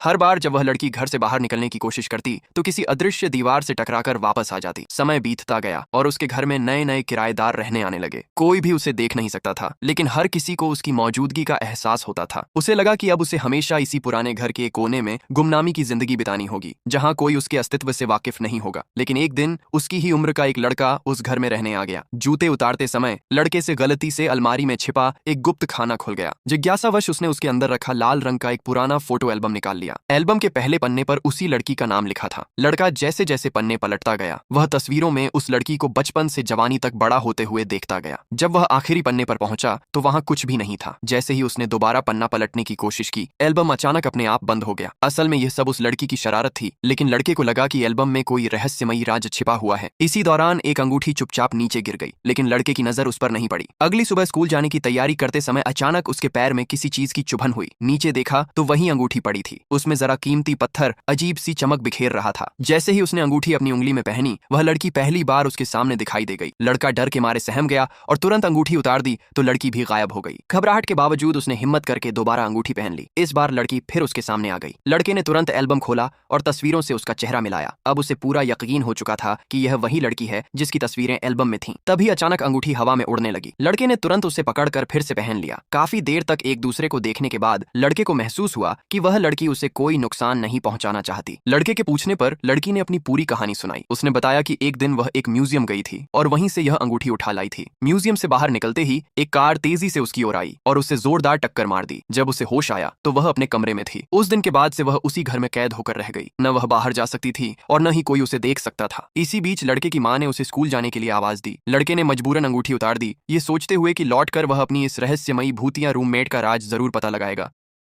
हर बार जब वह लड़की घर से बाहर निकलने की कोशिश करती तो किसी अदृश्य दीवार से टकराकर वापस आ जाती। समय बीतता गया और उसके घर में नए नए किराएदार रहने आने लगे। कोई भी उसे देख नहीं सकता था, लेकिन हर किसी को उसकी मौजूदगी का एहसास होता था। उसे लगा कि अब उसे हमेशा इसी पुराने घर के एक कोने में गुमनामी की जिंदगी बितानी होगी, जहां कोई उसके अस्तित्व से वाकिफ नहीं होगा। लेकिन एक दिन उसकी ही उम्र का एक लड़का उस घर में रहने आ गया। जूते उतारते समय लड़के से गलती से अलमारी में छिपा एक गुप्त खाना खुल गया। जिज्ञासावश उसने उसके अंदर रखा लाल रंग का एक पुराना फोटो एल्बम निकाल लिया। एल्बम के पहले पन्ने पर उसी लड़की का नाम लिखा था। लड़का जैसे जैसे पन्ने पलटता गया, वह तस्वीरों में उस लड़की को बचपन से जवानी तक बड़ा होते हुए देखता गया। जब वह आखिरी पन्ने पर पहुंचा तो वहां कुछ भी नहीं था। जैसे ही उसने दोबारा पन्ना पलटने की कोशिश की, एल्बम अचानक अपने आप बंद हो गया। असल में यह सब उस लड़की की शरारत थी, लेकिन लड़के को लगा कि एल्बम में कोई रहस्यमयी राज छिपा हुआ है। इसी दौरान एक अंगूठी चुपचाप नीचे गिर गई, लेकिन लड़के की नजर उस पर नहीं पड़ी। अगली सुबह स्कूल जाने की तैयारी करते समय अचानक उसके पैर में किसी चीज की चुभन हुई। नीचे देखा तो वही अंगूठी पड़ी थी। उसमें जरा कीमती पत्थर अजीब सी चमक बिखेर रहा था। जैसे ही उसने अंगूठी अपनी उंगली में पहनी, वह लड़की पहली बार उसके सामने दिखाई दे गई। लड़का डर के मारे सहम गया और तुरंत अंगूठी उतार दी तो लड़की भी गायब हो गई। घबराहट के बावजूद उसने हिम्मत करके दोबारा अंगूठी पहन ली। इस बार लड़की फिर उसके सामने आ गई। लड़के ने तुरंत एल्बम खोला और तस्वीरों से उसका चेहरा मिलाया। अब उसे पूरा यकीन हो चुका था कि यह वही लड़की है जिसकी तस्वीरें एल्बम में थीं। तभी अचानक अंगूठी हवा में उड़ने लगी। लड़के ने तुरंत उसे पकड़कर फिर से पहन लिया। काफी देर तक एक दूसरे को देखने के बाद लड़के को महसूस हुआ कि वह लड़की उसे कोई नुकसान नहीं पहुंचाना चाहती। लड़के के पूछने पर लड़की ने अपनी पूरी कहानी सुनाई। उसने बताया कि एक दिन वह एक म्यूजियम गई थी और वहीं से यह अंगूठी उठा लाई थी। म्यूजियम से बाहर निकलते ही एक कार तेजी से उसकी ओर आई और उसे जोरदार टक्कर मार दी। जब उसे होश आया तो वह अपने कमरे में थी। उस दिन के बाद से वह उसी घर में कैद होकर रह गई। न वह बाहर जा सकती थी और न ही कोई उसे देख सकता था। इसी बीच लड़के की मां ने उसे स्कूल जाने के लिए आवाज दी। लड़के ने मजबूरन अंगूठी उतार दी, ये सोचते हुए कि लौटकर वह अपनी इस रहस्यमयी भूतिया रूममेट का राज जरूर पता लगाएगा।